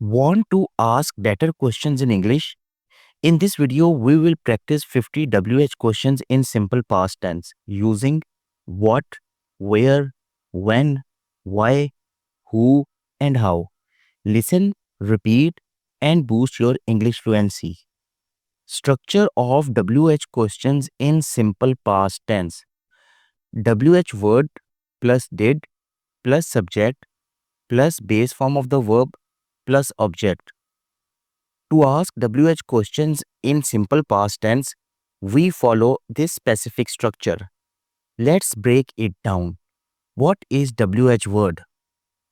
Want to ask better questions in English? In this video, we will practice 50 WH questions in simple past tense using what, where, when, why, who, and how. Listen, repeat, and boost your English fluency. Structure of WH questions in simple past tense. WH word plus did plus subject plus base form of the verb plus object. To ask WH questions in simple past tense, we follow this specific structure. Let's break it down. What is WH word?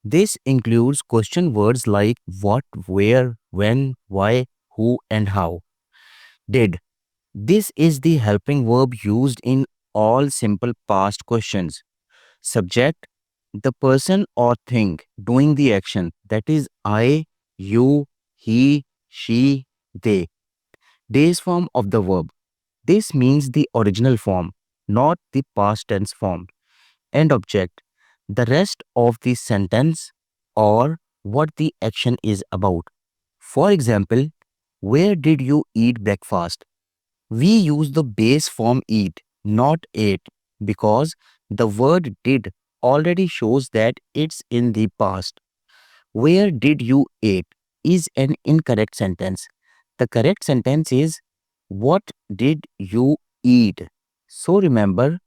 This includes question words like what, where, when, why, who, and how. Did. This is the helping verb used in all simple past questions. Subject, the person or thing doing the action, that is I, you, he, she, they. Base form of the verb. This means the original form, not the past tense form. And object, the rest of the sentence or what the action is about. For example, where did you eat breakfast? We use the base form eat, not ate, because the word did already shows that it's in the past. Where did you eat is an incorrect sentence. The correct sentence is what did you eat? So remember,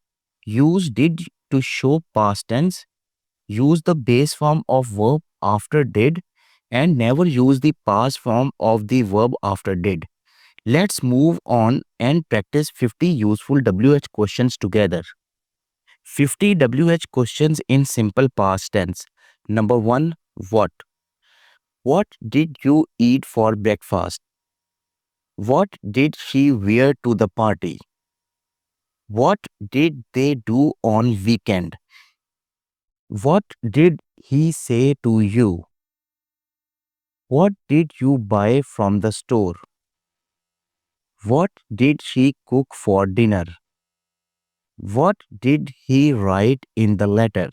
use did to show past tense, use the base form of verb after did, and never use the past form of the verb after did. Let's move on and practice 50 useful WH questions together. 50 WH questions in simple past tense. Number 1. What? What did you eat for breakfast? What did she wear to the party? What did they do on weekend? What did he say to you? What did you buy from the store? What did she cook for dinner? What did he write in the letter?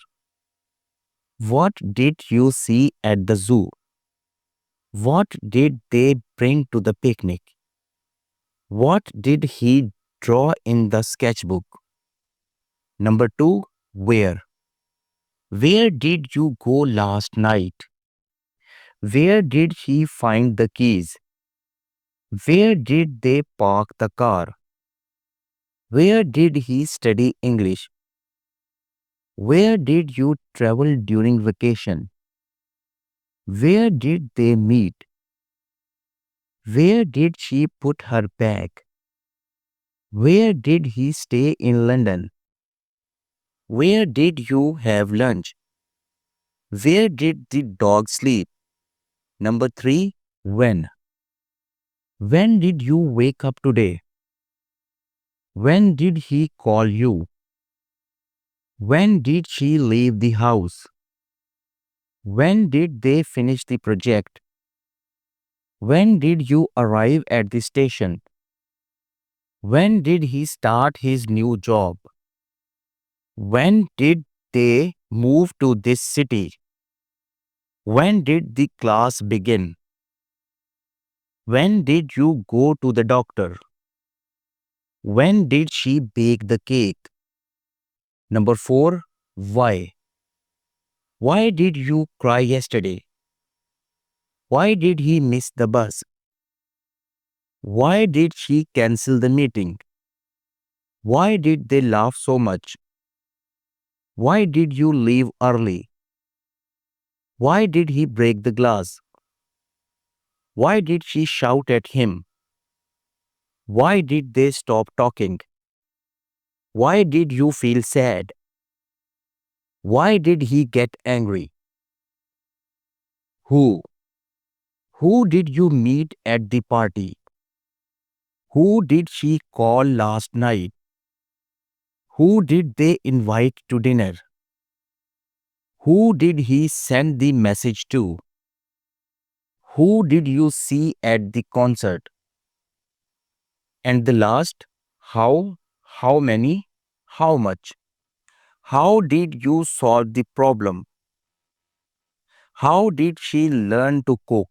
What did you see at the zoo? What did they bring to the picnic? What did he draw in the sketchbook? Number 2. Where? Where did you go last night? Where did he find the keys? Where did they park the car? Where did he study English? Where did you travel during vacation? Where did they meet? Where did she put her bag? Where did he stay in London? Where did you have lunch? Where did the dog sleep? Number 3. When? When did you wake up today? When did he call you? When did she leave the house? When did they finish the project? When did you arrive at the station? When did he start his new job? When did they move to this city? When did the class begin? When did you go to the doctor? When did she bake the cake? Number 4. Why? Why did you cry yesterday? Why did he miss the bus? Why did she cancel the meeting? Why did they laugh so much? Why did you leave early? Why did he break the glass? Why did she shout at him? Why did they stop talking? Why did you feel sad? Why did he get angry? Who? Who did you meet at the party? Who did she call last night? Who did they invite to dinner? Who did he send the message to? Who did you see at the concert? And the last, how many, how much? How did you solve the problem? How did she learn to cook?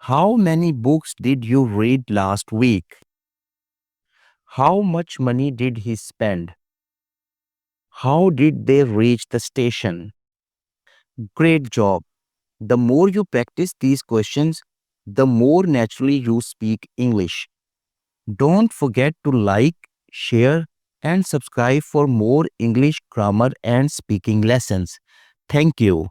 How many books did you read last week? How much money did he spend? How did they reach the station? Great job. The more you practice these questions, the more naturally you speak English. Don't forget to like, share, and subscribe for more English grammar and speaking lessons. Thank you.